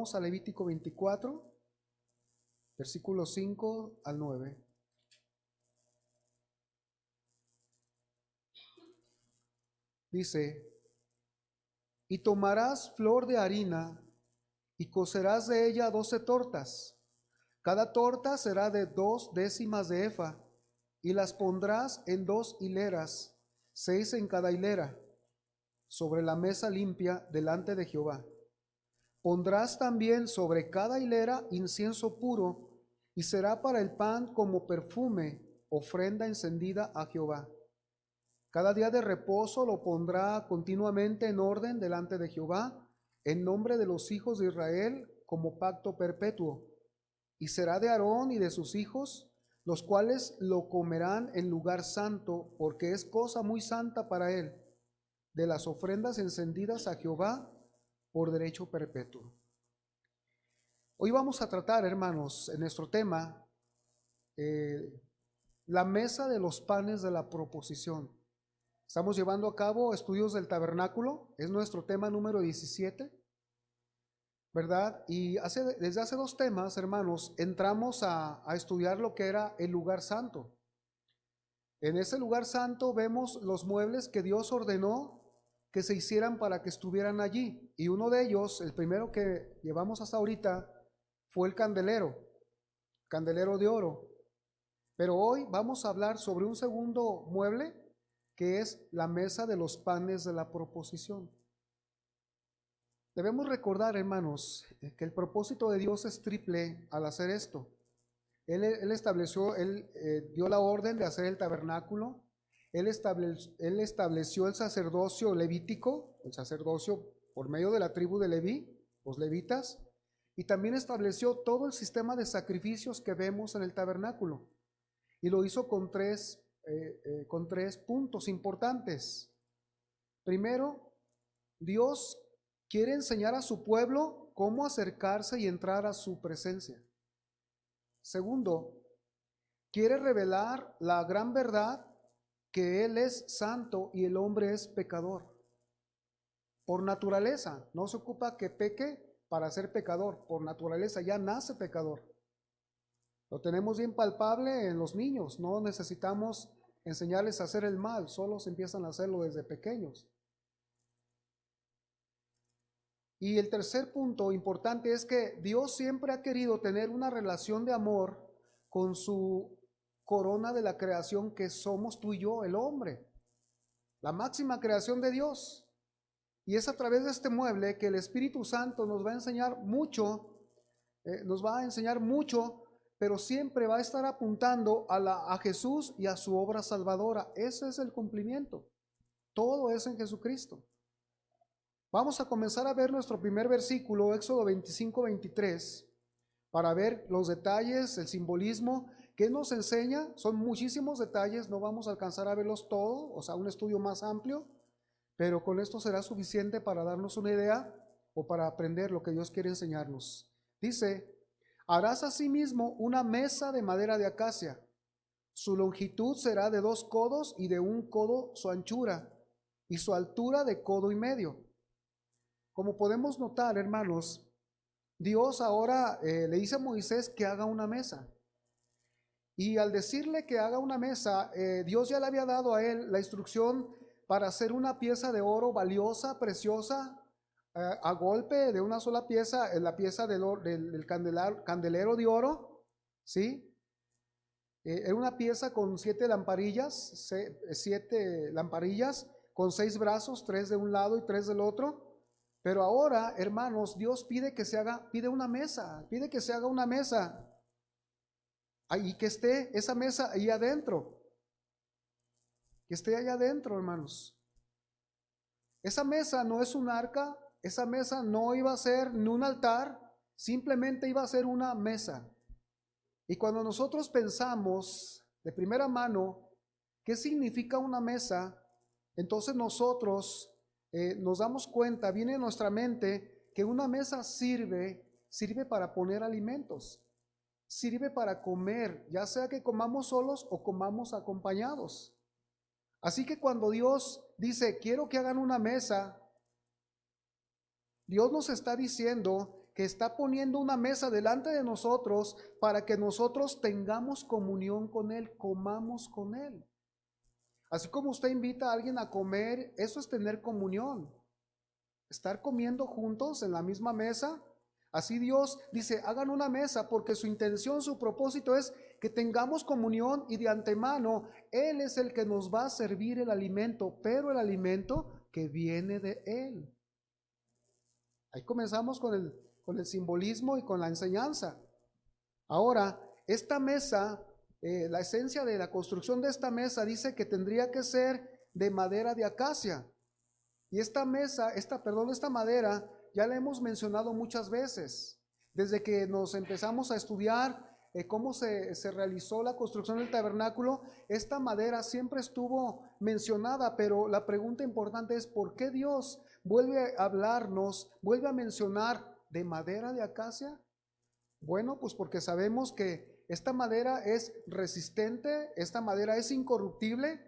vamos a Levítico 24, versículos 5 al 9. Dice: y tomarás flor de harina y cocerás de ella 12 tortas. Cada torta será de 2 décimas de efa, y las pondrás en 2 hileras, 6 en cada hilera, sobre la mesa limpia delante de Jehová. Pondrás también sobre cada hilera incienso puro, y será para el pan como perfume, ofrenda encendida a Jehová. Cada día de reposo lo pondrá continuamente en orden delante de Jehová, en nombre de los hijos de Israel, como pacto perpetuo. Y será de Aarón y de sus hijos, los cuales lo comerán en lugar santo, porque es cosa muy santa para él, de las ofrendas encendidas a Jehová por derecho perpetuo. Hoy vamos a tratar, hermanos, en nuestro tema, la mesa de los panes de la proposición. Estamos llevando a cabo estudios del tabernáculo, es nuestro tema número 17, ¿verdad? Y desde hace 2 temas, hermanos, entramos a estudiar lo que era el lugar santo. En ese lugar santo vemos los muebles que Dios ordenó que se hicieran para que estuvieran allí. Y uno de ellos, el primero que llevamos hasta ahorita, fue el candelero de oro. Pero hoy vamos a hablar sobre un segundo mueble, que es la mesa de los panes de la proposición. Debemos recordar, hermanos, que el propósito de Dios es triple al hacer esto. Él dio la orden de hacer el tabernáculo. Él estableció el sacerdocio levítico, el sacerdocio por medio de la tribu de Leví, los levitas, y también estableció todo el sistema de sacrificios que vemos en el tabernáculo. Y lo hizo con tres puntos importantes. Primero, Dios quiere enseñar a su pueblo cómo acercarse y entrar a su presencia. Segundo, quiere revelar la gran verdad que Él es santo y el hombre es pecador. Por naturaleza, no se ocupa que peque para ser pecador, por naturaleza ya nace pecador. Lo tenemos bien palpable en los niños, no necesitamos enseñarles a hacer el mal, solos empiezan a hacerlo desde pequeños. Y el tercer punto importante es que Dios siempre ha querido tener una relación de amor con su corona de la creación, que somos tú y yo, el hombre, la máxima creación de Dios. Y es a través de este mueble que el Espíritu Santo nos va a enseñar mucho, pero siempre va a estar apuntando a Jesús y a su obra salvadora. Ese es el cumplimiento. Todo es en Jesucristo. Vamos a comenzar a ver nuestro primer versículo, Éxodo 25-23, para ver los detalles, el simbolismo que nos enseña. Son muchísimos detalles, no vamos a alcanzar a verlos todos, o sea, un estudio más amplio, pero con esto será suficiente para darnos una idea o para aprender lo que Dios quiere enseñarnos. Dice: harás asimismo una mesa de madera de acacia. Su longitud será de 2 codos y de 1 codo su anchura, y su altura de codo y medio. Como podemos notar, hermanos, Dios ahora le dice a Moisés que haga una mesa. Y al decirle que haga una mesa, Dios ya le había dado a él la instrucción para hacer una pieza de oro valiosa, preciosa, a golpe de una sola pieza, la pieza del candelero de oro, ¿sí? Era una pieza con 7 lamparillas, 7 lamparillas con 6 brazos, 3 de un lado y 3 del otro. Pero ahora, hermanos, Dios pide que se haga una mesa y que esté esa mesa ahí adentro, que esté allá adentro, hermanos. Esa mesa no es un arca, esa mesa no iba a ser ni un altar, simplemente iba a ser una mesa. Y cuando nosotros pensamos de primera mano qué significa una mesa, entonces nosotros nos damos cuenta, viene en nuestra mente que una mesa sirve para poner alimentos, sirve para comer, ya sea que comamos solos o comamos acompañados. Así que cuando Dios dice, quiero que hagan una mesa, Dios nos está diciendo que está poniendo una mesa delante de nosotros para que nosotros tengamos comunión con Él, comamos con Él. Así como usted invita a alguien a comer, eso es tener comunión. Estar comiendo juntos en la misma mesa. Así Dios dice, hagan una mesa porque su intención, su propósito es que tengamos comunión y de antemano Él es el que nos va a servir el alimento, pero el alimento que viene de Él. Ahí comenzamos con el simbolismo y con la enseñanza. Ahora, esta mesa, la esencia de la construcción de esta mesa dice que tendría que ser de madera de acacia. Y esta madera ya la hemos mencionado muchas veces. Desde que nos empezamos a estudiar cómo se realizó la construcción del tabernáculo, esta madera siempre estuvo mencionada, pero la pregunta importante es ¿por qué Dios vuelve a hablarnos, vuelve a mencionar de madera de acacia? Bueno, pues porque sabemos que esta madera es resistente, esta madera es incorruptible.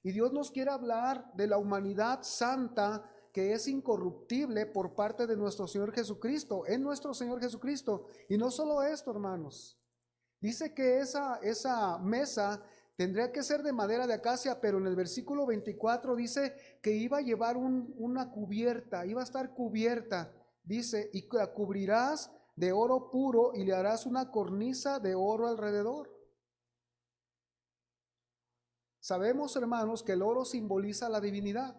Y Dios nos quiere hablar de la humanidad santa que es incorruptible por parte de nuestro Señor Jesucristo, en nuestro Señor Jesucristo. Y no solo esto, hermanos. Dice que esa mesa tendría que ser de madera de acacia, pero en el versículo 24 dice que iba a llevar una cubierta, iba a estar cubierta. Dice, y la cubrirás de oro puro y le harás una cornisa de oro alrededor. Sabemos, hermanos, que el oro simboliza la divinidad.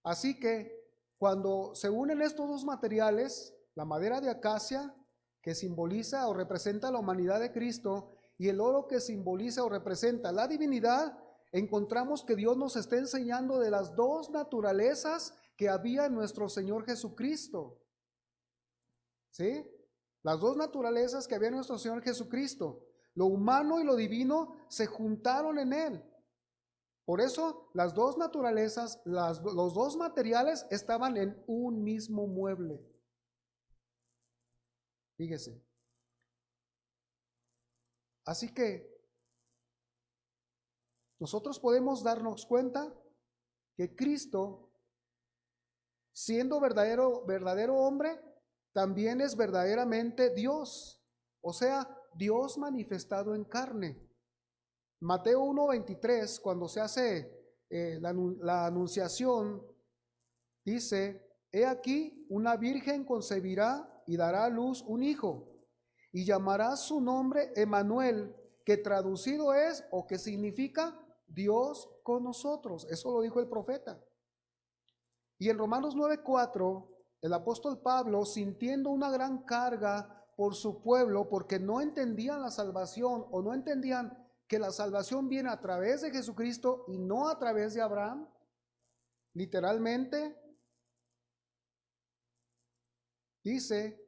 Así que cuando se unen estos dos materiales, la madera de acacia, que simboliza o representa la humanidad de Cristo, y el oro que simboliza o representa la divinidad, encontramos que Dios nos está enseñando de las dos naturalezas que había en nuestro Señor Jesucristo. ¿Sí? Las dos naturalezas que había en nuestro Señor Jesucristo. Lo humano y lo divino se juntaron en Él. Por eso las dos naturalezas, los dos materiales estaban en un mismo mueble. Fíjese. Así que nosotros podemos darnos cuenta que Cristo, siendo verdadero hombre, también es verdaderamente Dios. O sea, Dios manifestado en carne. Mateo 1:23, cuando se hace la anunciación, dice, he aquí, una virgen concebirá y dará a luz un hijo, y llamará su nombre Emmanuel, que traducido es, o que significa, Dios con nosotros. Eso lo dijo el profeta. Y en Romanos 9:4, el apóstol Pablo, sintiendo una gran carga por su pueblo, porque no entendían la salvación o no entendían que la salvación viene a través de Jesucristo y no a través de Abraham, literalmente, dice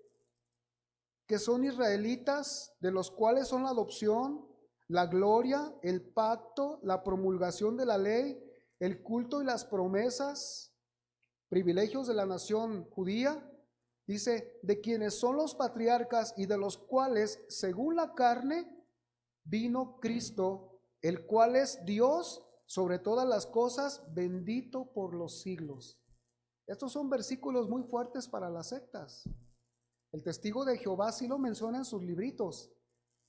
que son israelitas, de los cuales son la adopción, la gloria, el pacto, la promulgación de la ley, el culto y las promesas, privilegios de la nación judía. Dice, de quienes son los patriarcas y de los cuales, según la carne, vino Cristo, el cual es Dios sobre todas las cosas, bendito por los siglos. Estos son versículos muy fuertes para las sectas. El testigo de Jehová sí lo menciona en sus libritos,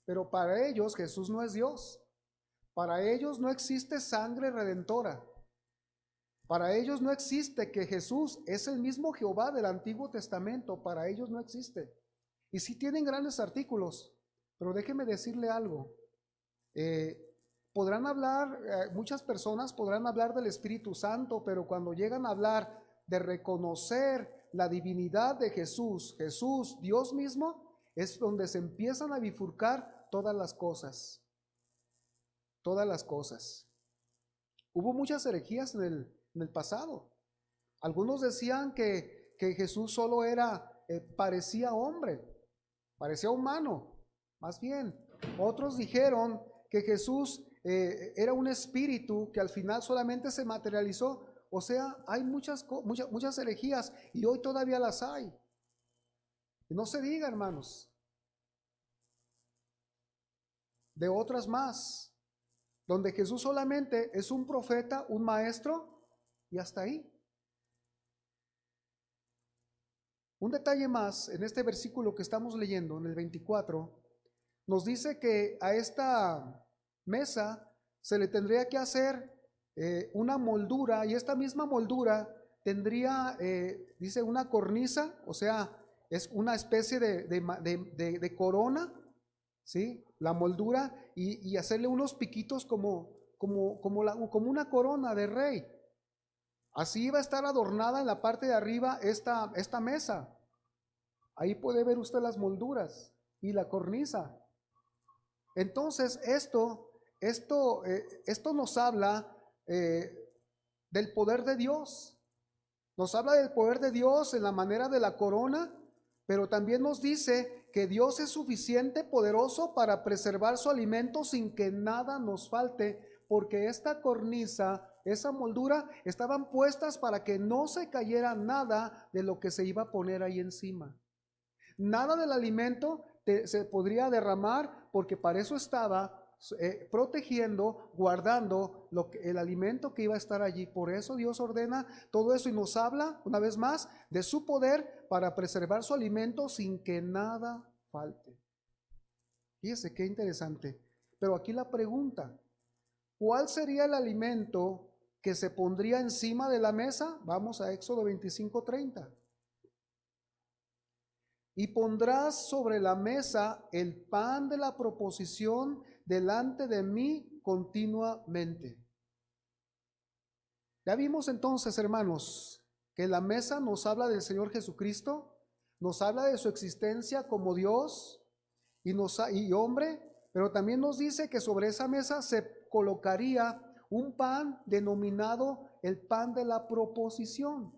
pero para ellos Jesús no es Dios. Para ellos no existe sangre redentora. Para ellos no existe que Jesús es el mismo Jehová del Antiguo Testamento. Para ellos no existe. Y sí tienen grandes artículos, pero déjeme decirle algo. Podrán hablar, muchas personas podrán hablar del Espíritu Santo, pero cuando llegan a hablar de reconocer la divinidad de Jesús, Jesús, Dios mismo, es donde se empiezan a bifurcar todas las cosas. Todas las cosas. Hubo muchas herejías en el pasado. Algunos decían que Jesús solo parecía hombre, parecía humano, más bien. Otros dijeron que Jesús era un espíritu que al final solamente se materializó. O sea, hay muchas herejías y hoy todavía las hay. Y no se diga, hermanos, de otras más, donde Jesús solamente es un profeta, un maestro y hasta ahí. Un detalle más, en este versículo que estamos leyendo, en el 24, nos dice que a esta mesa se le tendría que hacer una moldura, y esta misma moldura tendría, dice, una cornisa, o sea, es una especie de corona, ¿sí? La moldura, y hacerle unos piquitos como una corona de rey. Así iba a estar adornada en la parte de arriba esta mesa. Ahí puede ver usted las molduras y la cornisa. Entonces, esto nos habla del poder de Dios. Nos habla del poder de Dios en la manera de la corona, pero también nos dice que Dios es suficiente, poderoso para preservar su alimento sin que nada nos falte, porque esta cornisa, esa moldura, estaban puestas para que no se cayera nada de lo que se iba a poner ahí encima. Nada del alimento se podría derramar, porque para eso estaba protegiendo, guardando el alimento que iba a estar allí. Por eso Dios ordena todo eso y nos habla una vez más de su poder para preservar su alimento sin que nada falte. Fíjese qué interesante. Pero aquí la pregunta: ¿cuál sería el alimento que se pondría encima de la mesa? Vamos a Éxodo 25:30. Y pondrás sobre la mesa el pan de la proposición delante de mí continuamente. Ya vimos entonces, hermanos, que la mesa nos habla del Señor Jesucristo, nos habla de su existencia como Dios y hombre, pero también nos dice que sobre esa mesa se colocaría un pan denominado el pan de la proposición.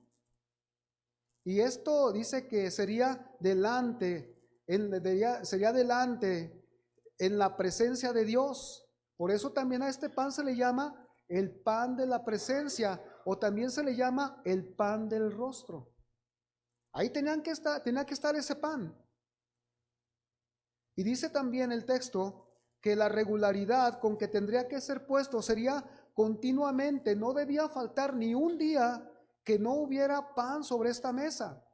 Y esto dice que sería delante en la presencia de Dios. Por eso también a este pan se le llama el pan de la presencia, o también se le llama el pan del rostro. Ahí tenía que estar ese pan. Y dice también el texto que la regularidad con que tendría que ser puesto sería continuamente, no debía faltar ni un día que no hubiera pan sobre esta mesa.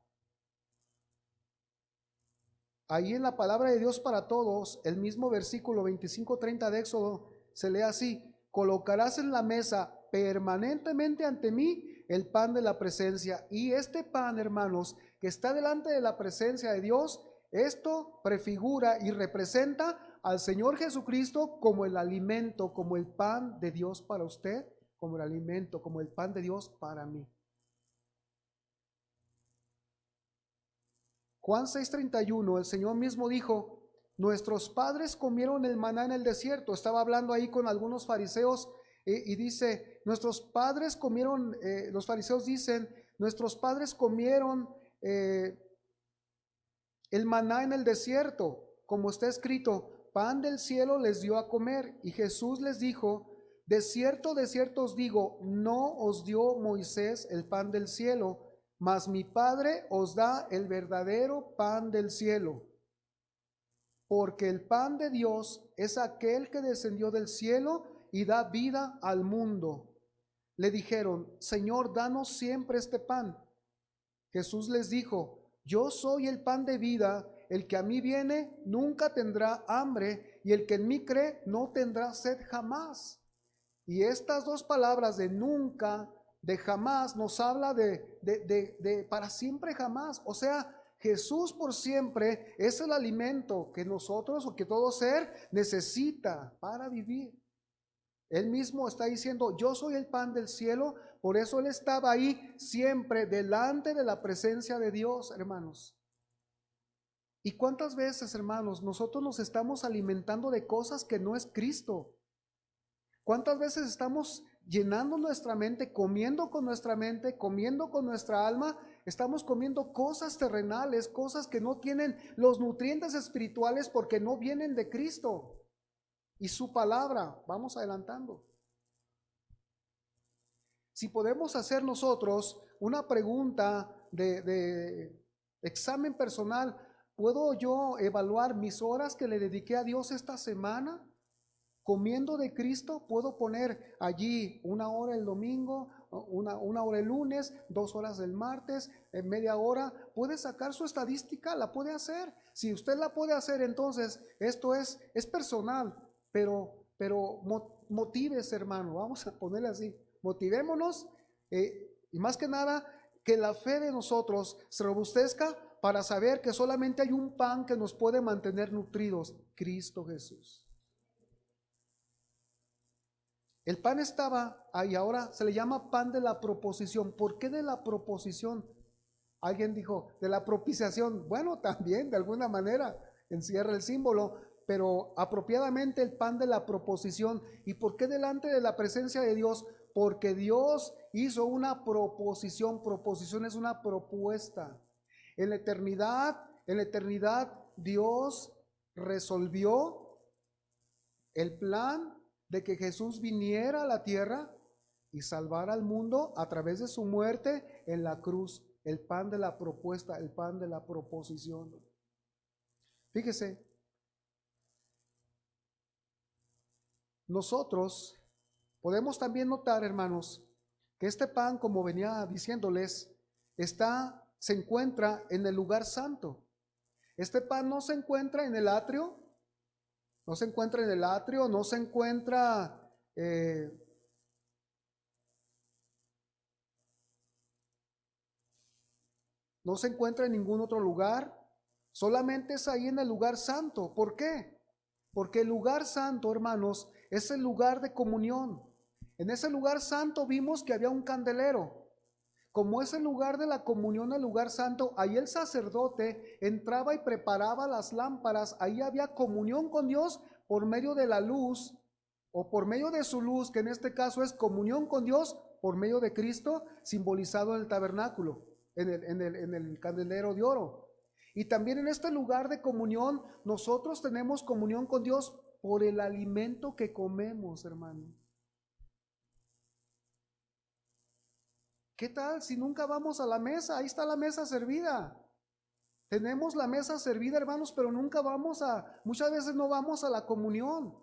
Ahí en la palabra de Dios para todos, el mismo versículo 25:30 de Éxodo se lee así: colocarás en la mesa permanentemente ante mí el pan de la presencia. Y este pan, hermanos, que está delante de la presencia de Dios, esto prefigura y representa al Señor Jesucristo como el alimento, como el pan de Dios para usted, como el alimento, como el pan de Dios para mí. Juan 6:31, el Señor mismo dijo: nuestros padres comieron el maná en el desierto. Estaba hablando ahí con algunos fariseos y dice, nuestros padres comieron, los fariseos dicen, nuestros padres comieron el maná en el desierto, como está escrito, pan del cielo les dio a comer. Y Jesús les dijo, de cierto os digo, no os dio Moisés el pan del cielo, mas mi Padre os da el verdadero pan del cielo. Porque el pan de Dios es aquel que descendió del cielo y da vida al mundo. Le dijeron, Señor, danos siempre este pan. Jesús les dijo, yo soy el pan de vida, el que a mí viene nunca tendrá hambre, y el que en mí cree no tendrá sed jamás. Y estas dos palabras de nunca, de jamás, nos habla de para siempre jamás. O sea, Jesús por siempre es el alimento que nosotros o que todo ser necesita para vivir. Él mismo está diciendo, yo soy el pan del cielo. Por eso Él estaba ahí siempre delante de la presencia de Dios, hermanos. ¿Y cuántas veces, hermanos, nosotros nos estamos alimentando de cosas que no es Cristo? ¿Cuántas veces estamos llenando nuestra mente, comiendo con nuestra mente, comiendo con nuestra alma? Estamos comiendo cosas terrenales, cosas que no tienen los nutrientes espirituales porque no vienen de Cristo y su palabra. Vamos adelantando. Si podemos hacer nosotros una pregunta de examen personal, ¿puedo yo evaluar mis horas que le dediqué a Dios esta semana? Comiendo de Cristo, puedo poner allí 1 hora el domingo, una hora el lunes, 2 horas el martes, media hora. Puede sacar su estadística, la puede hacer. Si usted la puede hacer, entonces esto es personal, pero motívese, hermano. Vamos a ponerle así, motivémonos, y más que nada que la fe de nosotros se robustezca para saber que solamente hay un pan que nos puede mantener nutridos: Cristo Jesús. El pan estaba ahí, ahora se le llama pan de la proposición. ¿Por qué de la proposición? Alguien dijo, de la propiciación. Bueno, también de alguna manera encierra el símbolo, pero apropiadamente el pan de la proposición. ¿Y por qué delante de la presencia de Dios? Porque Dios hizo una proposición. Proposición es una propuesta. En la eternidad Dios resolvió el plan de que Jesús viniera a la tierra y salvara al mundo a través de su muerte en la cruz. El pan de la propuesta, el pan de la proposición. Fíjese, nosotros podemos también notar, hermanos, que este pan, como venía diciéndoles, se encuentra en el lugar santo. Este pan no se encuentra en el atrio, no se encuentra en ningún otro lugar, solamente es ahí en el lugar santo. ¿Por qué? Porque el lugar santo, hermanos, es el lugar de comunión. En ese lugar santo vimos que había un candelero. Como es el lugar de la comunión, el lugar santo, ahí el sacerdote entraba y preparaba las lámparas. Ahí había comunión con Dios por medio de la luz, o por medio de su luz, que en este caso es comunión con Dios por medio de Cristo, simbolizado en el tabernáculo, en el candelero de oro. Y también en este lugar de comunión, nosotros tenemos comunión con Dios por el alimento que comemos, hermano. ¿Qué tal si nunca vamos a la mesa? Ahí está la mesa servida. Tenemos la mesa servida, hermanos, pero muchas veces no vamos a la comunión.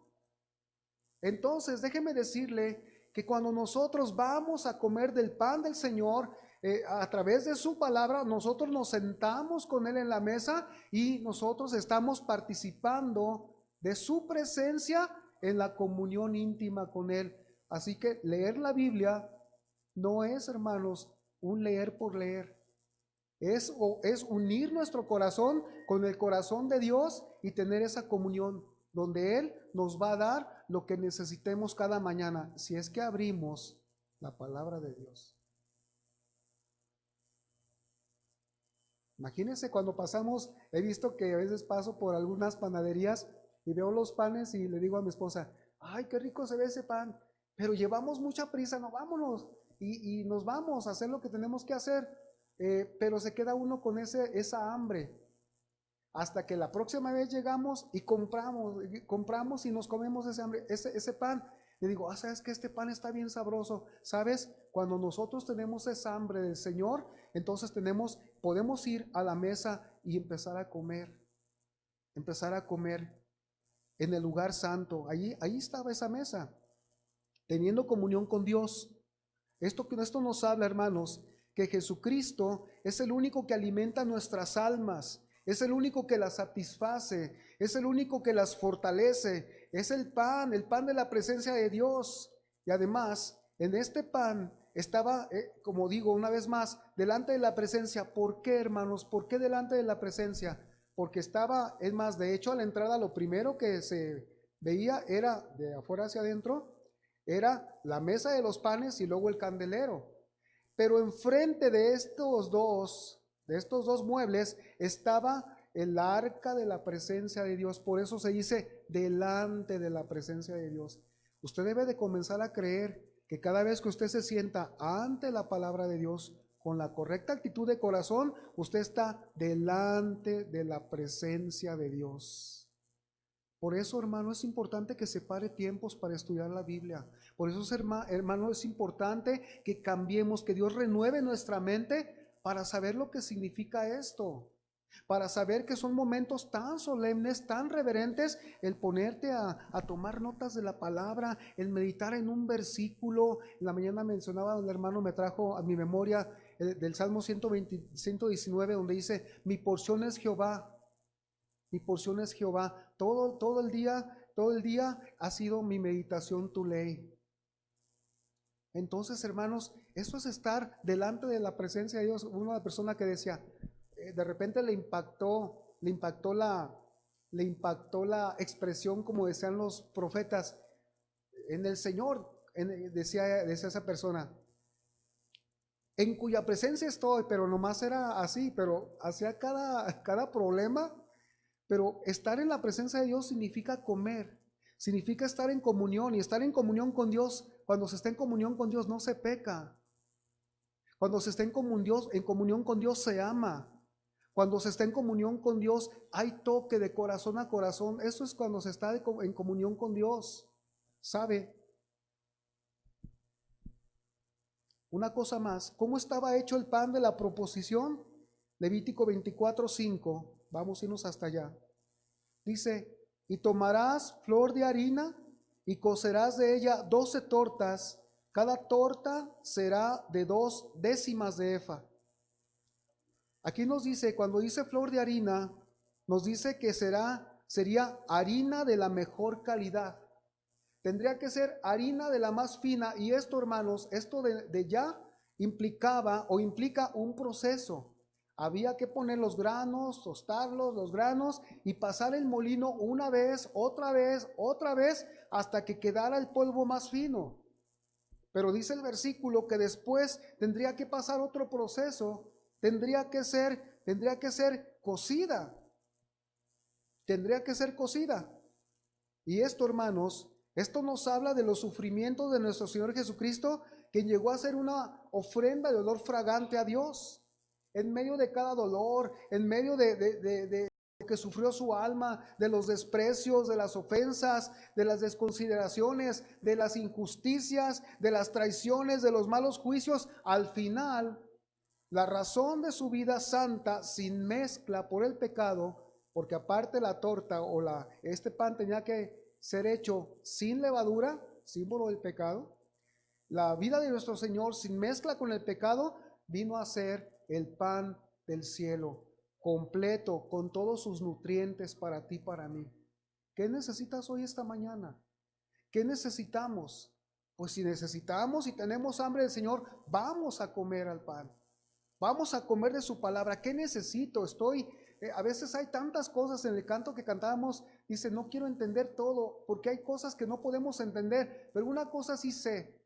Entonces, déjeme decirle que cuando nosotros vamos a comer del pan del Señor, a través de su palabra, nosotros nos sentamos con Él en la mesa y nosotros estamos participando de su presencia en la comunión íntima con Él. Así que leer la Biblia no es, hermanos, un leer por leer. Es unir nuestro corazón con el corazón de Dios y tener esa comunión donde Él nos va a dar lo que necesitemos cada mañana, si es que abrimos la palabra de Dios. Imagínense cuando pasamos, he visto que a veces paso por algunas panaderías y veo los panes y le digo a mi esposa, ay, qué rico se ve ese pan, pero llevamos mucha prisa, no, vámonos. Y nos vamos a hacer lo que tenemos que hacer, pero se queda uno con esa hambre, hasta que la próxima vez llegamos y compramos y nos comemos ese pan. Le digo, ¿sabes que este pan está bien sabroso? ¿Sabes? Cuando nosotros tenemos esa hambre del Señor, entonces podemos ir a la mesa y empezar a comer en el lugar santo. Ahí estaba esa mesa, teniendo comunión con Dios. Esto nos habla, hermanos, que Jesucristo es el único que alimenta nuestras almas, es el único que las satisface, es el único que las fortalece, es el pan de la presencia de Dios. Y además, en este pan estaba, como digo una vez más, delante de la presencia. ¿Por qué, hermanos? ¿Por qué delante de la presencia? Porque estaba, es más, de hecho a la entrada lo primero que se veía era de afuera hacia adentro, era la mesa de los panes y luego el candelero. Pero enfrente de estos dos muebles estaba el arca de la presencia de Dios. Por eso se dice delante de la presencia de Dios. Usted debe de comenzar a creer que cada vez que usted se sienta ante la palabra de Dios con la correcta actitud de corazón, usted está delante de la presencia de Dios. Por eso, hermano, es importante que separe tiempos para estudiar la Biblia. Por eso, hermano, es importante que cambiemos, que Dios renueve nuestra mente para saber lo que significa esto. para saber que son momentos tan solemnes, tan reverentes, el ponerte a tomar notas de la palabra, el meditar en un versículo. En la mañana mencionaba, el hermano me trajo a mi memoria del Salmo 120, 119, donde dice, mi porción es Jehová, mi porción es Jehová. Todo el día ha sido mi meditación tu ley. Entonces, hermanos, eso es estar delante de la presencia de Dios. Una persona que decía, de repente le impactó la expresión, como decían los profetas, en el Señor, decía esa persona, en cuya presencia estoy, pero nomás era así, pero hacía cada problema. Pero estar en la presencia de Dios significa comer, significa estar en comunión, y estar en comunión con Dios. Cuando se está en comunión con Dios no se peca. Cuando se está en comunión con Dios se ama. Cuando se está en comunión con Dios hay toque de corazón a corazón. Eso es cuando se está en comunión con Dios. ¿Sabe? Una cosa más, ¿cómo estaba hecho el pan de la proposición? Levítico 24:5. Vamos a irnos hasta allá. Dice, y tomarás flor de harina y cocerás de ella 12 tortas. Cada torta será de 2 décimas de efa. Aquí nos dice, cuando dice flor de harina, nos dice que sería harina de la mejor calidad. Tendría que ser harina de la más fina. Y esto, hermanos, esto de ya implica un proceso. Había que poner los granos, tostarlos, los granos, y pasar el molino una vez, otra vez, hasta que quedara el polvo más fino. Pero dice el versículo que después tendría que pasar otro proceso, tendría que ser cocida. Tendría que ser cocida. Y esto, hermanos, esto nos habla de los sufrimientos de nuestro Señor Jesucristo, quien llegó a ser una ofrenda de olor fragante a Dios. En medio de cada dolor, en medio de lo que sufrió su alma, de los desprecios, de las ofensas, de las desconsideraciones, de las injusticias, de las traiciones, de los malos juicios, al final, la razón de su vida santa, sin mezcla por el pecado, porque aparte la torta o este pan tenía que ser hecho sin levadura, símbolo del pecado. La vida de nuestro Señor, sin mezcla con el pecado, vino a ser el pan del cielo, completo, con todos sus nutrientes para ti, para mí. ¿Qué necesitas hoy, esta mañana? ¿Qué necesitamos? Pues si necesitamos y tenemos hambre del Señor, vamos a comer al pan. Vamos a comer de su palabra. ¿Qué necesito? A veces hay tantas cosas en el canto que cantábamos, dice, no quiero entender todo, porque hay cosas que no podemos entender, pero una cosa sí sé,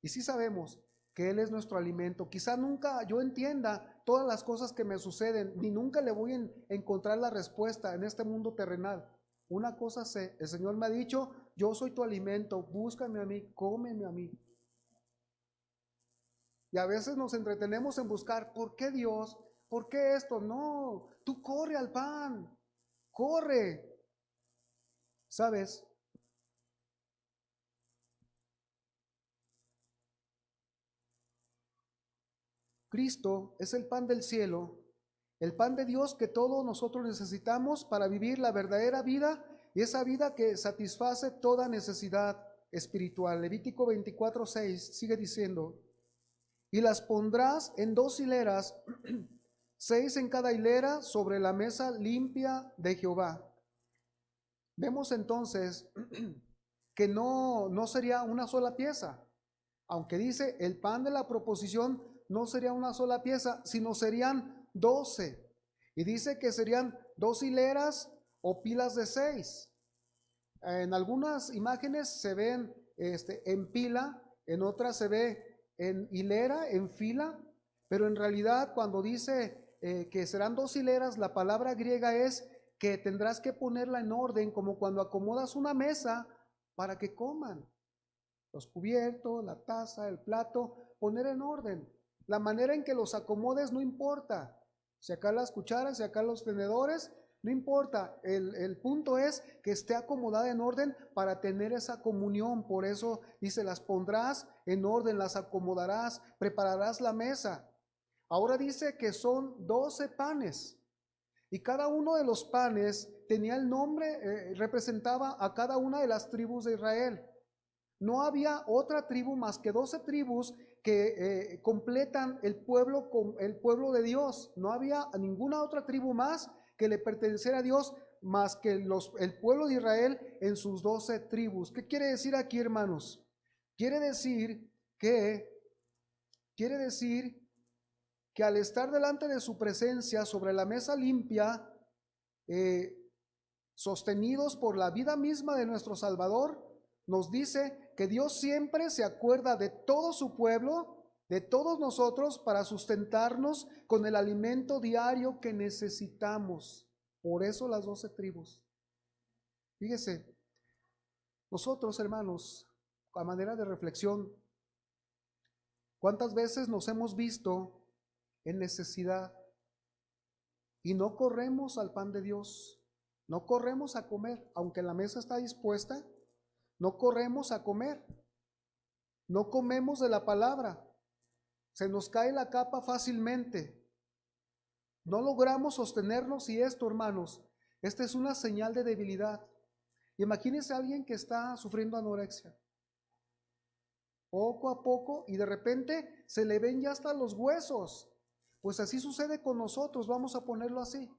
y sí sabemos, que Él es nuestro alimento. Quizá nunca yo entienda todas las cosas que me suceden, ni nunca le voy a encontrar la respuesta en este mundo terrenal. Una cosa sé, el Señor me ha dicho, yo soy tu alimento, búscame a mí, cómeme a mí. Y a veces nos entretenemos en buscar, ¿por qué Dios? ¿Por qué esto? No, tú corre al pan, corre. ¿Sabes? Cristo es el pan del cielo, el pan de Dios que todos nosotros necesitamos para vivir la verdadera vida, y esa vida que satisface toda necesidad espiritual. Levítico 24:6 sigue diciendo, y las pondrás en 2 hileras, 6 en cada hilera, sobre la mesa limpia de Jehová. Vemos entonces que no sería una sola pieza, aunque dice el pan de la proposición no sería una sola pieza, sino serían 12. Y dice que serían 2 hileras o pilas de 6. En algunas imágenes se ven en pila, en otras se ve en hilera, en fila, pero en realidad cuando dice que serán 2 hileras, la palabra griega es que tendrás que ponerla en orden, como cuando acomodas una mesa para que coman. Los cubiertos, la taza, el plato, poner en orden. La manera en que los acomodes no importa. Si acá las cucharas, si acá los tenedores, no importa. El punto es que esté acomodada en orden para tener esa comunión. Por eso dice, las pondrás en orden, las acomodarás, prepararás la mesa. Ahora dice que son 12 panes. Y cada uno de los panes tenía el nombre, representaba a cada una de las tribus de Israel. No había otra tribu más que 12 tribus que completan el pueblo de Dios. No había ninguna otra tribu más que le perteneciera a Dios más que el pueblo de Israel en sus 12 tribus. ¿Qué quiere decir aquí, hermanos? Quiere decir que al estar delante de su presencia sobre la mesa limpia, sostenidos por la vida misma de nuestro Salvador, nos dice que Dios siempre se acuerda de todo su pueblo, de todos nosotros, para sustentarnos con el alimento diario que necesitamos. Por eso las 12 tribus. Fíjese, nosotros, hermanos, a manera de reflexión, ¿cuántas veces nos hemos visto en necesidad y no corremos al pan de Dios? No corremos a comer, aunque la mesa está dispuesta, no corremos a comer. No comemos de la palabra. Se nos cae la capa fácilmente. No logramos sostenernos y esto, hermanos, esta es una señal de debilidad. Imagínense a alguien que está sufriendo anorexia. Poco a poco y de repente se le ven ya hasta los huesos. Pues así sucede con nosotros, vamos a ponerlo así.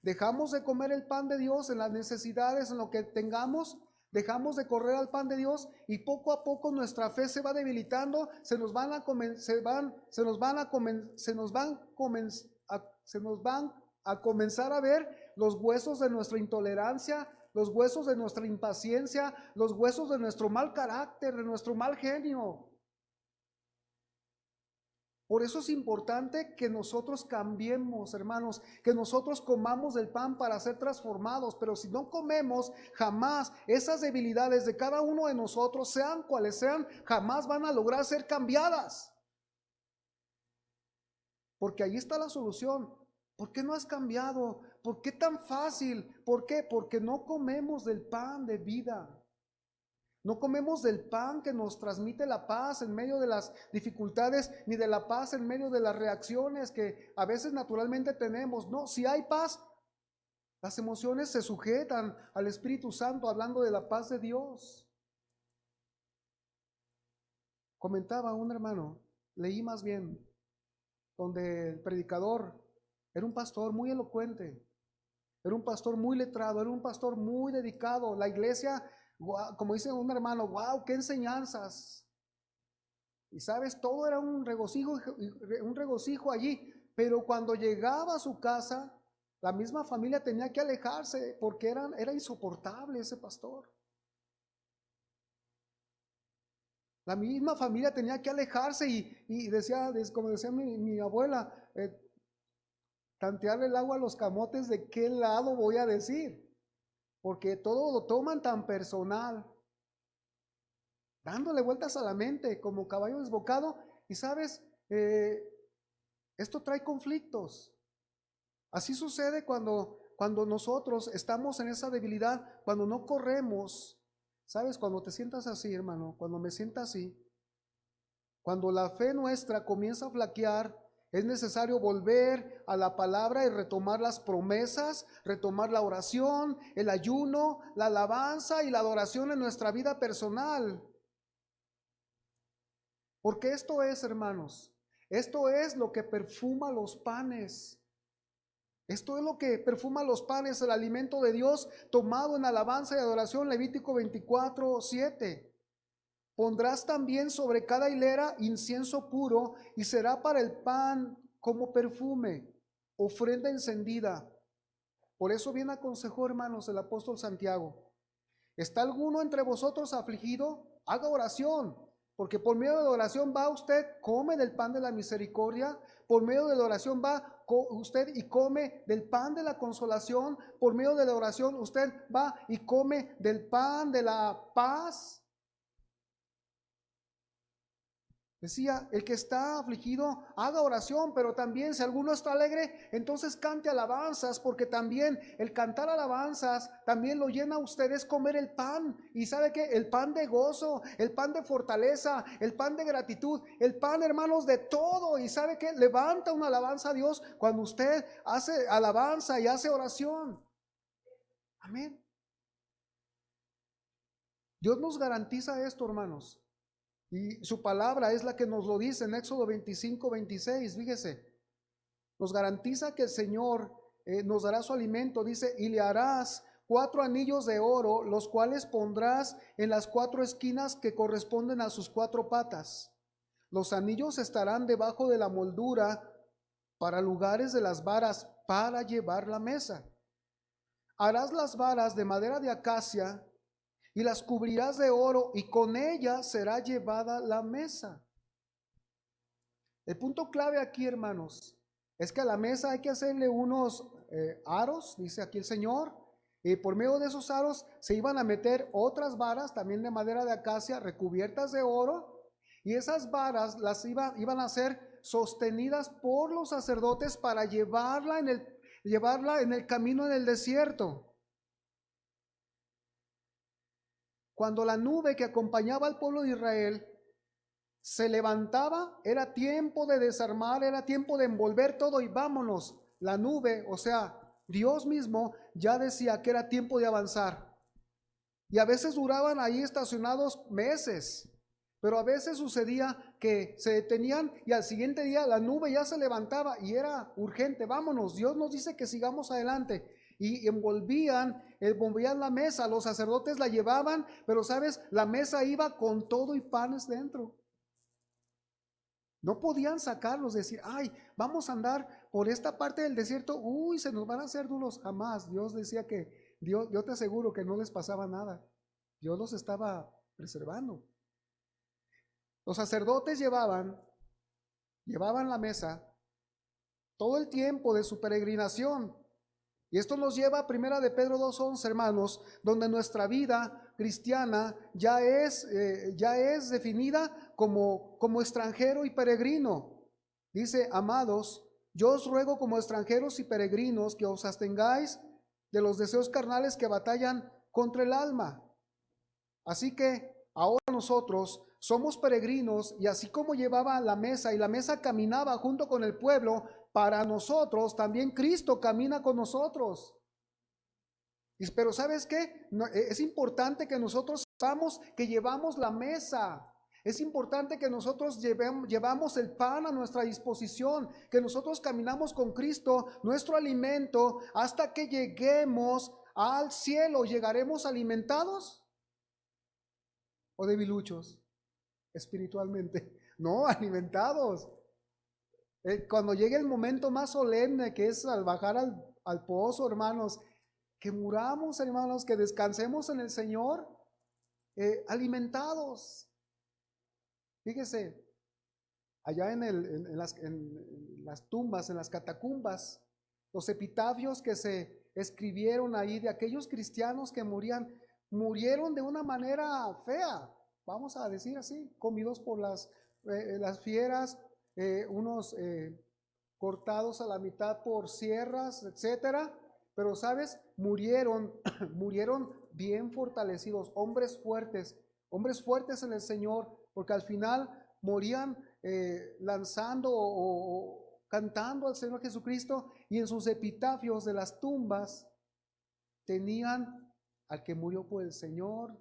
Dejamos de comer el pan de Dios en las necesidades, en lo que tengamos, dejamos de correr al pan de Dios y poco a poco nuestra fe se va debilitando, se nos van a comenzar a ver los huesos de nuestra intolerancia, los huesos de nuestra impaciencia, los huesos de nuestro mal carácter, de nuestro mal genio. Por eso es importante que nosotros cambiemos, hermanos, que nosotros comamos del pan para ser transformados, pero si no comemos, jamás esas debilidades de cada uno de nosotros, sean cuales sean, jamás van a lograr ser cambiadas. Porque ahí está la solución. ¿Por qué no has cambiado? ¿Por qué tan fácil? ¿Por qué? Porque no comemos del pan de vida. No comemos del pan que nos transmite la paz en medio de las dificultades, ni de la paz en medio de las reacciones que a veces naturalmente tenemos. No, si hay paz, las emociones se sujetan al Espíritu Santo hablando de la paz de Dios. Comentaba un hermano, leí más bien, donde el predicador era un pastor muy elocuente, era un pastor muy letrado, era un pastor muy dedicado. La iglesia, como dice un hermano, wow, qué enseñanzas. Y sabes, todo era un regocijo allí. Pero cuando llegaba a su casa, la misma familia tenía que alejarse porque era insoportable ese pastor. La misma familia tenía que alejarse y decía, como decía mi abuela, tantearle el agua a los camotes, ¿de qué lado voy a decir? Porque todo lo toman tan personal, dándole vueltas a la mente como caballo desbocado. Y sabes, esto trae conflictos. Así sucede cuando nosotros estamos en esa debilidad, cuando no corremos. ¿Sabes? Cuando te sientas así, hermano, cuando me sienta así, cuando la fe nuestra comienza a flaquear, es necesario volver a la palabra y retomar las promesas, retomar la oración, el ayuno, la alabanza y la adoración en nuestra vida personal. Porque esto es, hermanos, esto es lo que perfuma los panes. Esto es lo que perfuma los panes, el alimento de Dios tomado en alabanza y adoración. Levítico 24:7. Pondrás también sobre cada hilera incienso puro y será para el pan como perfume, ofrenda encendida. Por eso bien aconsejó, hermanos, el apóstol Santiago: ¿está alguno entre vosotros afligido? Haga oración, porque por medio de la oración va usted, come del pan de la misericordia. Por medio de la oración va usted y come del pan de la consolación. Por medio de la oración usted va y come del pan de la paz. Decía, el que está afligido haga oración, pero también si alguno está alegre, entonces cante alabanzas, porque también el cantar alabanzas también lo llena a ustedes comer el pan. Y sabe que el pan de gozo, el pan de fortaleza, el pan de gratitud, el pan, hermanos, de todo. Y sabe que levanta una alabanza a Dios cuando usted hace alabanza y hace oración. Amén. Dios nos garantiza esto, hermanos. Y su palabra es la que nos lo dice en Éxodo 25:26. Fíjese, nos garantiza que el Señor nos dará su alimento. Dice, y le harás 4 anillos de oro, los cuales pondrás en las 4 esquinas que corresponden a sus 4 patas. Los anillos estarán debajo de la moldura para lugares de las varas para llevar la mesa. Harás las varas de madera de acacia y las cubrirás de oro, y con ella será llevada la mesa. El punto clave aquí, hermanos, es que a la mesa hay que hacerle unos aros, dice aquí el Señor, y por medio de esos aros se iban a meter otras varas, también de madera de acacia, recubiertas de oro, y esas varas las iban a ser sostenidas por los sacerdotes para llevarla en el camino en el desierto. Cuando la nube que acompañaba al pueblo de Israel se levantaba, era tiempo de desarmar, era tiempo de envolver todo y vámonos. La nube, o sea, Dios mismo ya decía que era tiempo de avanzar. Y a veces duraban ahí estacionados meses, pero a veces sucedía que se detenían y al siguiente día la nube ya se levantaba y era urgente, vámonos, Dios nos dice que sigamos adelante. Y envolvían la mesa, los sacerdotes la llevaban, pero sabes, la mesa iba con todo y panes dentro. No podían sacarlos, decir, ay, vamos a andar por esta parte del desierto, uy, se nos van a hacer duros. Jamás. Dios decía que, yo te aseguro que no les pasaba nada. Dios los estaba preservando. Los sacerdotes llevaban la mesa todo el tiempo de su peregrinación. Y esto nos lleva a Primera de Pedro 2:11, hermanos, donde nuestra vida cristiana ya es definida como extranjero y peregrino. Dice, amados, yo os ruego como extranjeros y peregrinos que os abstengáis de los deseos carnales que batallan contra el alma. Así que ahora nosotros somos peregrinos, y así como llevaba la mesa y la mesa caminaba junto con el pueblo, para nosotros también Cristo camina con nosotros. Pero ¿sabes qué? Es importante que nosotros sepamos que llevamos la mesa. Es importante que nosotros llevamos el pan a nuestra disposición, que nosotros caminamos con Cristo, nuestro alimento, hasta que lleguemos al cielo. ¿Llegaremos alimentados o debiluchos espiritualmente? No, alimentados. Cuando llegue el momento más solemne, que es al bajar al pozo, hermanos, que muramos, hermanos, que descansemos en el Señor, alimentados. Fíjese, allá en las tumbas, en las catacumbas, los epitafios que se escribieron ahí de aquellos cristianos que murieron de una manera fea, vamos a decir así, comidos por las fieras, unos cortados a la mitad por sierras, etcétera. Pero sabes, murieron bien fortalecidos, hombres fuertes en el Señor, porque al final morían lanzando o cantando al Señor Jesucristo, y en sus epitafios de las tumbas tenían al que murió por el Señor.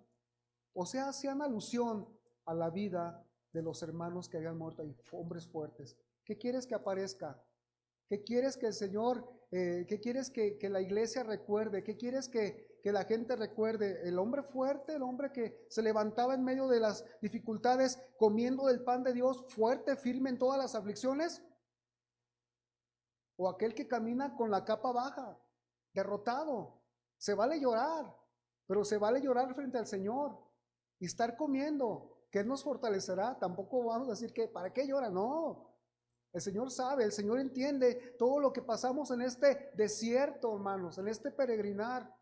O sea, hacían alusión a la vida de los hermanos que habían muerto ahí, hombres fuertes. ¿Qué quieres que aparezca? ¿Qué quieres que el Señor, qué quieres que la iglesia recuerde? ¿Qué quieres que la gente recuerde? ¿El hombre fuerte, el hombre que se levantaba en medio de las dificultades, comiendo del pan de Dios, fuerte, firme en todas las aflicciones? ¿O aquel que camina con la capa baja, derrotado? Se vale llorar, pero se vale llorar frente al Señor y estar comiendo, que Él nos fortalecerá. Tampoco vamos a decir que, ¿para qué llora? No. El Señor sabe, el Señor entiende todo lo que pasamos en este desierto, hermanos, en este peregrinar.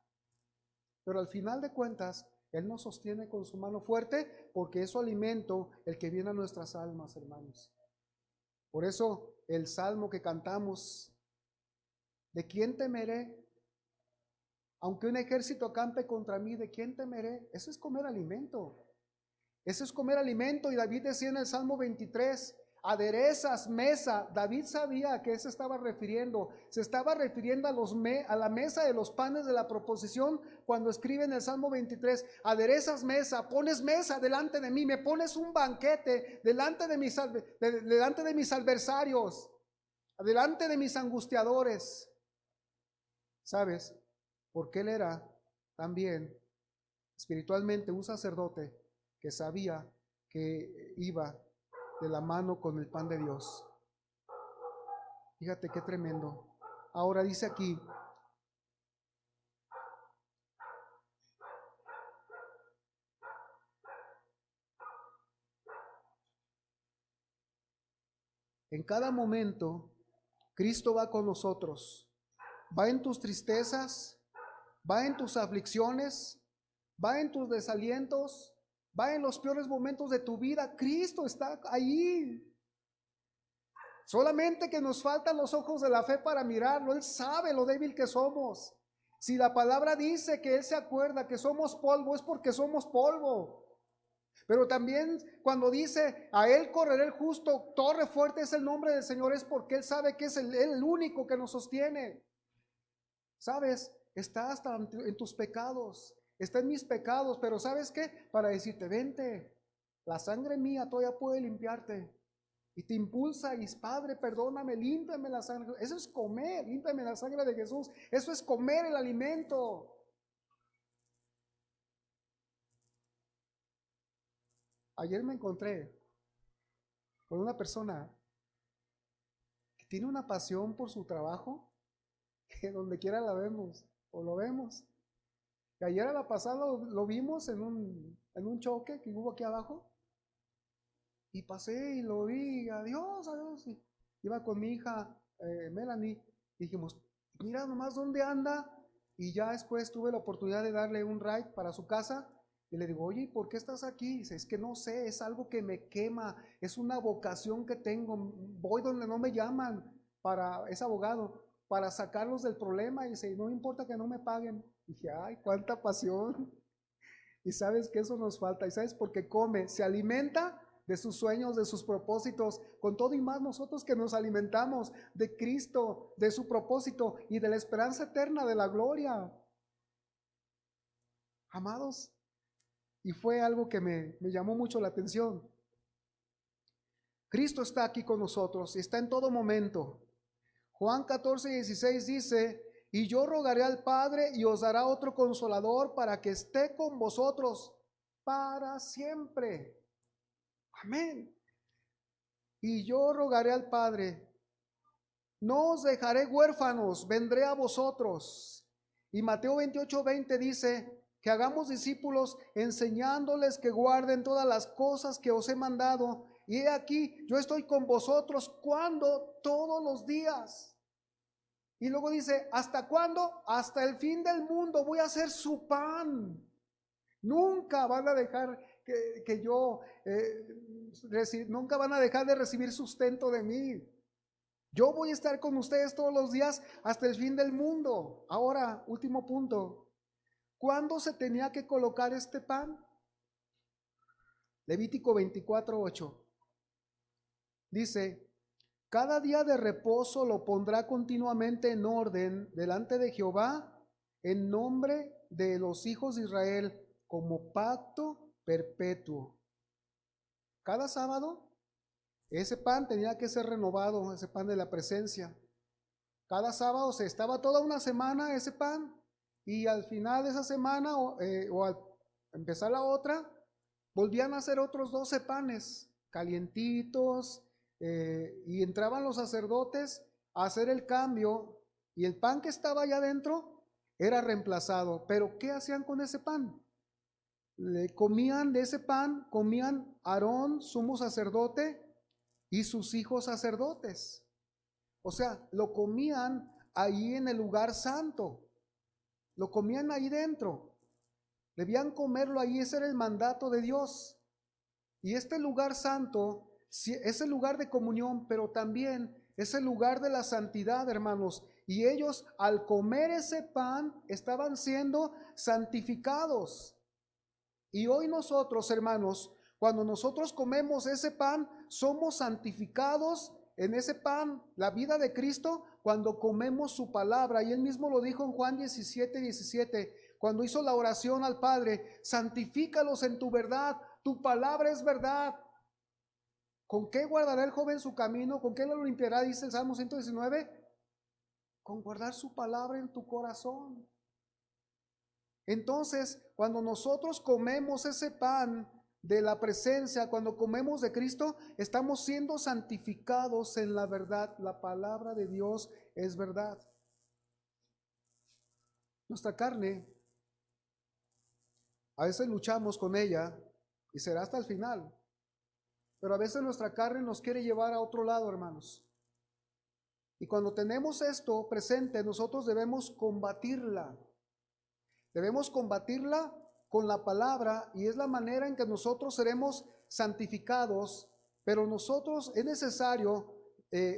Pero al final de cuentas, Él nos sostiene con su mano fuerte porque es su alimento el que viene a nuestras almas, hermanos. Por eso el salmo que cantamos, ¿de quién temeré? Aunque un ejército acampe contra mí, ¿de quién temeré? Eso es comer alimento. Eso es comer alimento. Y David decía en el Salmo 23, aderezas mesa. David sabía a qué se estaba refiriendo. Se estaba refiriendo a la mesa de los panes de la proposición cuando escribe en el Salmo 23, aderezas mesa, pones mesa delante de mí, me pones un banquete delante de mis adversarios, delante de mis angustiadores. ¿Sabes? Porque él era también espiritualmente un sacerdote que sabía que iba de la mano con el pan de Dios. Fíjate qué tremendo. Ahora dice aquí, en cada momento Cristo va con nosotros. Va en tus tristezas, va en tus aflicciones, va en tus desalientos, va en los peores momentos de tu vida. Cristo está ahí. Solamente que nos faltan los ojos de la fe para mirarlo. Él sabe lo débil que somos. Si la palabra dice que Él se acuerda que somos polvo, es porque somos polvo. Pero también cuando dice a Él correrá el justo, torre fuerte es el nombre del Señor, es porque Él sabe que es el único que nos sostiene. ¿Sabes? Está hasta en tus pecados, está en mis pecados, pero ¿sabes qué? Para decirte, vente, la sangre mía todavía puede limpiarte. Y te impulsa y dices, Padre, perdóname, límpiame la sangre. Eso es comer, límpiame la sangre de Jesús. Eso es comer el alimento. Ayer me encontré con una persona que tiene una pasión por su trabajo, que donde quiera la vemos o lo vemos. Que ayer a la pasada lo vimos en un choque que hubo aquí abajo. Y pasé y lo vi, adiós, adiós. Y iba con mi hija Melanie. Dijimos, mira nomás dónde anda. Y ya después tuve la oportunidad de darle un ride para su casa. Y le digo, oye, ¿por qué estás aquí? Dice, es que no sé, es algo que me quema, es una vocación que tengo. Voy donde no me llaman, es abogado, para sacarlos del problema. Y dice, no importa que no me paguen. Y dije, ay, cuánta pasión. Y sabes que eso nos falta. Y sabes, porque come, se alimenta de sus sueños, de sus propósitos, con todo y más nosotros que nos alimentamos de Cristo, de su propósito y de la esperanza eterna de la gloria. Amados, y fue algo que me llamó mucho la atención. Cristo está aquí con nosotros y está en todo momento. Juan 14:16 dice, y yo rogaré al Padre y os dará otro consolador para que esté con vosotros para siempre. Amén. Y yo rogaré al Padre, no os dejaré huérfanos, vendré a vosotros. Y Mateo 28:20 dice que hagamos discípulos enseñándoles que guarden todas las cosas que os he mandado. Y he aquí, yo estoy con vosotros cuando todos los días. Y luego dice, ¿hasta cuándo? Hasta el fin del mundo voy a ser su pan. Nunca van a dejar nunca van a dejar de recibir sustento de mí. Yo voy a estar con ustedes todos los días hasta el fin del mundo. Ahora, último punto. ¿Cuándo se tenía que colocar este pan? Levítico 24:8. Dice, cada día de reposo lo pondrá continuamente en orden delante de Jehová en nombre de los hijos de Israel como pacto perpetuo. Cada sábado ese pan tenía que ser renovado, ese pan de la presencia. Cada sábado se estaba toda una semana ese pan y al final de esa semana o al empezar la otra, volvían a hacer otros 12 panes calientitos y entraban los sacerdotes a hacer el cambio y el pan que estaba allá adentro era reemplazado. Pero ¿qué hacían con ese pan? Le comían de ese pan, comían Aarón, sumo sacerdote, y sus hijos sacerdotes. O sea, lo comían ahí en el lugar santo. Lo comían ahí dentro. Debían comerlo ahí, ese era el mandato de Dios. Y este lugar santo es el lugar de comunión, pero también es el lugar de la santidad, hermanos. Y ellos al comer ese pan estaban siendo santificados. Y hoy nosotros, hermanos, cuando nosotros comemos ese pan, somos santificados en ese pan, la vida de Cristo, cuando comemos su palabra. Y él mismo lo dijo en Juan 17:17, cuando hizo la oración al Padre: santifícalos en tu verdad, tu palabra es verdad. ¿Con qué guardará el joven su camino? ¿Con qué lo limpiará? Dice el Salmo 119. Con guardar su palabra en tu corazón. Entonces, cuando nosotros comemos ese pan de la presencia, cuando comemos de Cristo, estamos siendo santificados en la verdad. La palabra de Dios es verdad. Nuestra carne, a veces luchamos con ella y será hasta el final. Pero a veces nuestra carne nos quiere llevar a otro lado, hermanos. Y cuando tenemos esto presente, nosotros debemos combatirla. Debemos combatirla con la palabra, y es la manera en que nosotros seremos santificados. Pero nosotros es necesario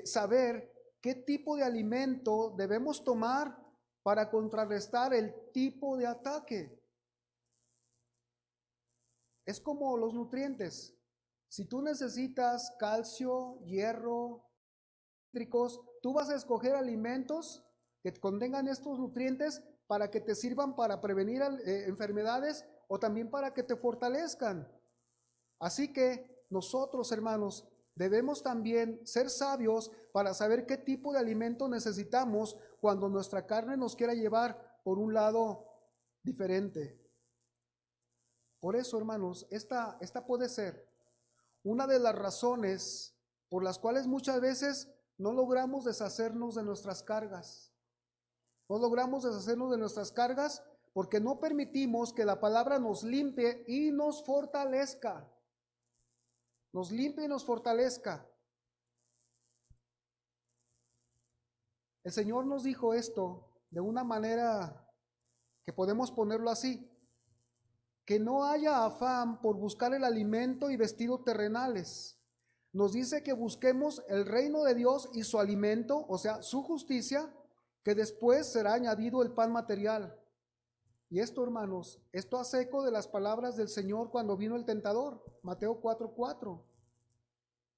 saber qué tipo de alimento debemos tomar para contrarrestar el tipo de ataque. Es como los nutrientes. Si tú necesitas calcio, hierro, nítricos, tú vas a escoger alimentos que contengan estos nutrientes para que te sirvan para prevenir enfermedades o también para que te fortalezcan. Así que nosotros, hermanos, debemos también ser sabios para saber qué tipo de alimento necesitamos cuando nuestra carne nos quiera llevar por un lado diferente. Por eso, hermanos, esta puede ser una de las razones por las cuales muchas veces no logramos deshacernos de nuestras cargas. No logramos deshacernos de nuestras cargas porque no permitimos que la palabra nos limpie y nos fortalezca. Nos limpie y nos fortalezca. El Señor nos dijo esto de una manera que podemos ponerlo así: que no haya afán por buscar el alimento y vestido terrenales. Nos dice que busquemos el reino de Dios y su alimento, o sea, su justicia, que después será añadido el pan material. Y esto, hermanos, esto hace eco de las palabras del Señor cuando vino el tentador, Mateo 4:4.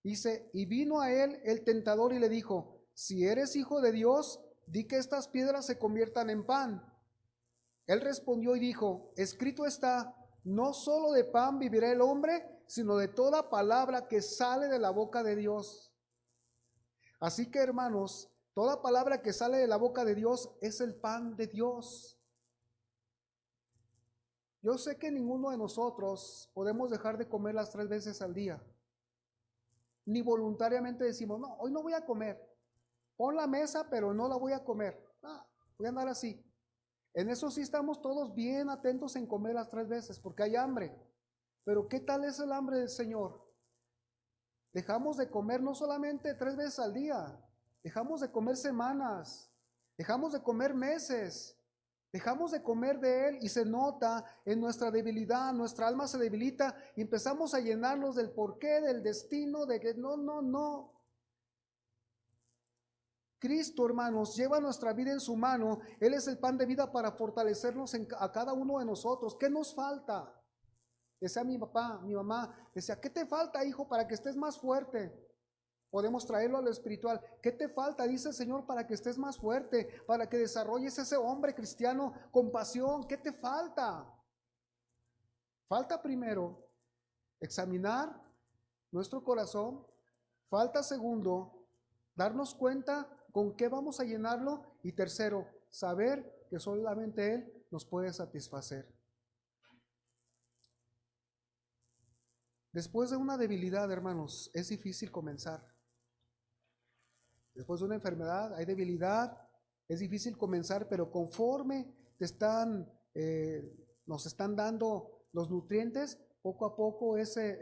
Dice: y vino a él el tentador y le dijo: si eres hijo de Dios, di que estas piedras se conviertan en pan. Él respondió y dijo: escrito está, no solo de pan vivirá el hombre, sino de toda palabra que sale de la boca de Dios. Así que, hermanos, toda palabra que sale de la boca de Dios es el pan de Dios. Yo sé que ninguno de nosotros podemos dejar de comer las 3 veces al día. Ni voluntariamente decimos: no, hoy no voy a comer. Pon la mesa, pero no la voy a comer. Voy a andar así. En eso sí estamos todos bien atentos en comer las 3 veces, porque hay hambre. Pero ¿qué tal es el hambre del Señor? Dejamos de comer no solamente 3 veces al día, dejamos de comer semanas, dejamos de comer meses, dejamos de comer de Él, y se nota en nuestra debilidad, nuestra alma se debilita y empezamos a llenarnos del porqué, del destino, de que no. Cristo, hermanos, lleva nuestra vida en su mano. Él es el pan de vida para fortalecernos a cada uno de nosotros. ¿Qué nos falta? Decía mi papá, mi mamá, decía: ¿qué te falta, hijo, para que estés más fuerte? Podemos traerlo a lo espiritual. ¿Qué te falta? Dice el Señor, para que estés más fuerte, para que desarrolles ese hombre cristiano con pasión. ¿Qué te falta? Falta primero examinar nuestro corazón. Falta segundo darnos cuenta con qué vamos a llenarlo. Y tercero, saber que solamente Él nos puede satisfacer. Después de una debilidad, hermanos, es difícil comenzar. Después de una enfermedad hay debilidad, es difícil comenzar, pero conforme nos están dando los nutrientes, poco a poco ese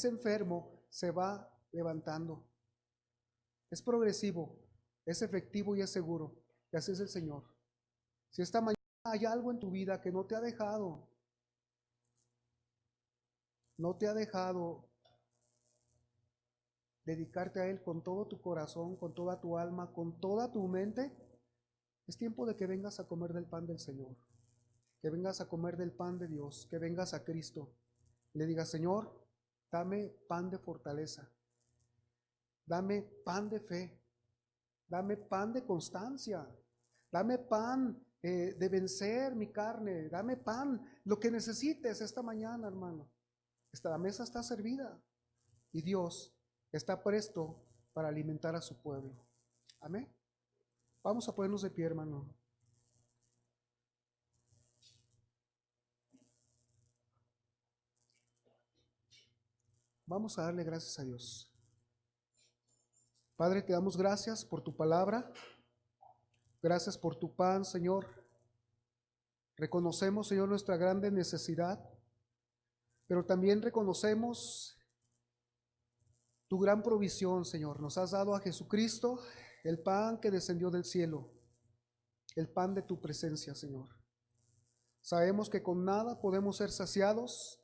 enfermo se va levantando. Es progresivo, es efectivo y es seguro. Y así es el Señor. Si esta mañana hay algo en tu vida que no te ha dejado no te ha dejado dedicarte a Él con todo tu corazón, con toda tu alma, con toda tu mente, es tiempo de que vengas a comer del pan del Señor, que vengas a comer del pan de Dios, que vengas a Cristo. Le digas, Señor, dame pan de fortaleza, dame pan de fe, dame pan de constancia, dame pan de vencer mi carne, dame pan, lo que necesites esta mañana, hermano. La mesa está servida y Dios está presto para alimentar a su pueblo. Amén. Vamos a ponernos de pie, hermano. Vamos a darle gracias a Dios. Padre, te damos gracias por tu palabra. Gracias por tu pan, Señor. Reconocemos, Señor, nuestra grande necesidad, pero también reconocemos tu gran provisión, Señor. Nos has dado a Jesucristo, el pan que descendió del cielo, el pan de tu presencia, Señor. Sabemos que con nada podemos ser saciados,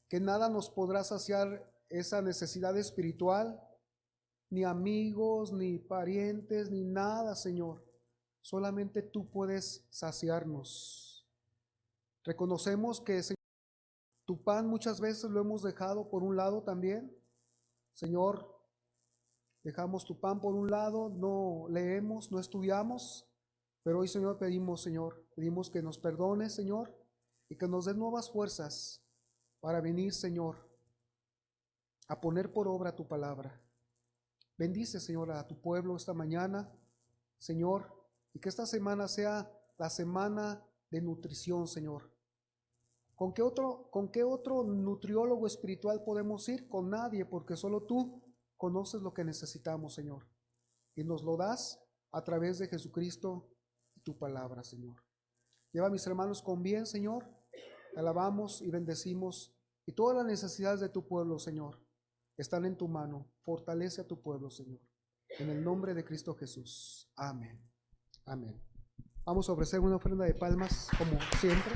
que nada nos podrá saciar esa necesidad espiritual, ni amigos, ni parientes, ni nada, Señor. Solamente tú puedes saciarnos. Reconocemos que, Señor, tu pan muchas veces lo hemos dejado por un lado también. Señor, dejamos tu pan por un lado, no leemos, no estudiamos, pero hoy, Señor, pedimos que nos perdones, Señor, y que nos des nuevas fuerzas para venir, Señor, a poner por obra tu palabra. Bendice, Señor, a tu pueblo esta mañana, Señor, y que esta semana sea la semana de nutrición, Señor. ¿Con qué otro nutriólogo espiritual podemos ir? Con nadie, porque solo tú conoces lo que necesitamos, Señor. Y nos lo das a través de Jesucristo y tu palabra, Señor. Lleva a mis hermanos con bien, Señor. Te alabamos y bendecimos. Y todas las necesidades de tu pueblo, Señor, están en tu mano. Fortalece a tu pueblo, Señor. En el nombre de Cristo Jesús. Amén. Amén. Vamos a ofrecer una ofrenda de palmas como siempre.